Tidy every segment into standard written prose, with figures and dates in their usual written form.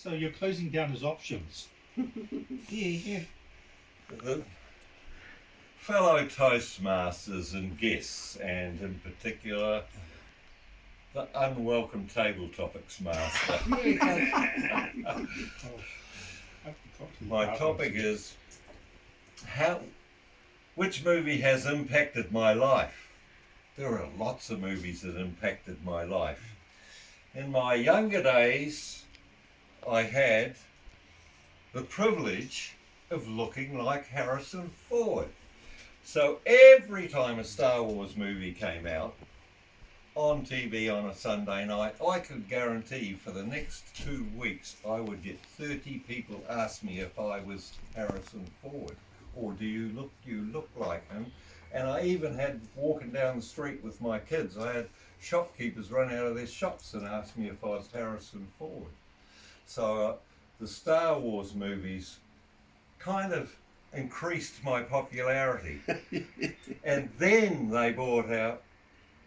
So you're closing down his options. Yeah. The fellow Toastmasters and guests, and in particular, the unwelcome table topics master. My topic is which movie has impacted my life? There are lots of movies that impacted my life. In my younger days, I had the privilege of looking like Harrison Ford. So every time a Star Wars movie came out on TV on a Sunday night, I could guarantee for the next 2 weeks I would get 30 people ask me if I was Harrison Ford, or do you look like him? And I even had, walking down the street with my kids, I had shopkeepers run out of their shops and ask me if I was Harrison Ford. So the Star Wars movies kind of increased my popularity. And then they brought out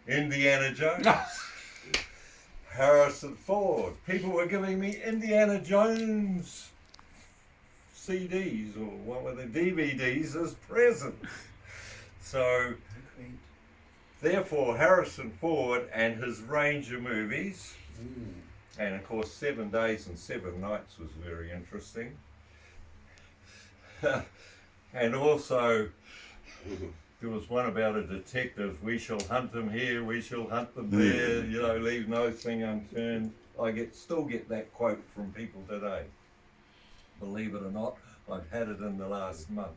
Indiana Jones, Harrison Ford. People were giving me Indiana Jones CDs, or what were they, DVDs, as presents. So therefore Harrison Ford and his range of movies, and of course 7 Days and 7 Nights was very interesting. And also there was one about a detective, we shall hunt them here, we shall hunt them there, you know, leave no thing unturned. I still get that quote from people today. Believe it or not, I've had it in the last month.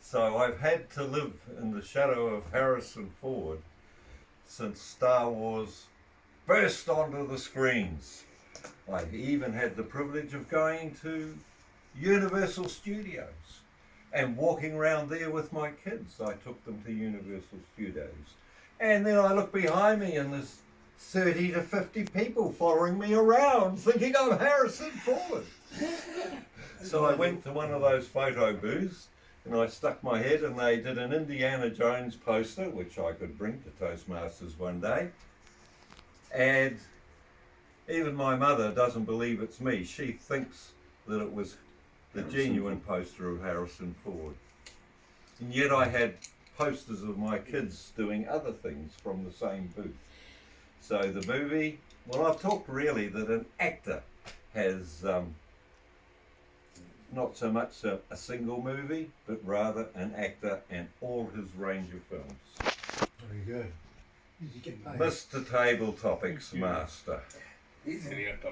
So I've had to live in the shadow of Harrison Ford since Star Wars burst onto the screens. I even had the privilege of going to Universal Studios and walking around there with my kids. I took them to Universal Studios. And then I look behind me and there's 30 to 50 people following me around thinking I'm Harrison Ford. So I went to one of those photo booths and I stuck my head, and they did an Indiana Jones poster, which I could bring to Toastmasters one day. And even my mother doesn't believe it's me. She thinks that it was the genuine poster of Harrison Ford. And yet I had posters of my kids doing other things from the same booth. So the movie, well, I've talked really that an actor has not so much a single movie, but rather an actor and all his range of films. Very good. Mr. Table Topics Master. He's only got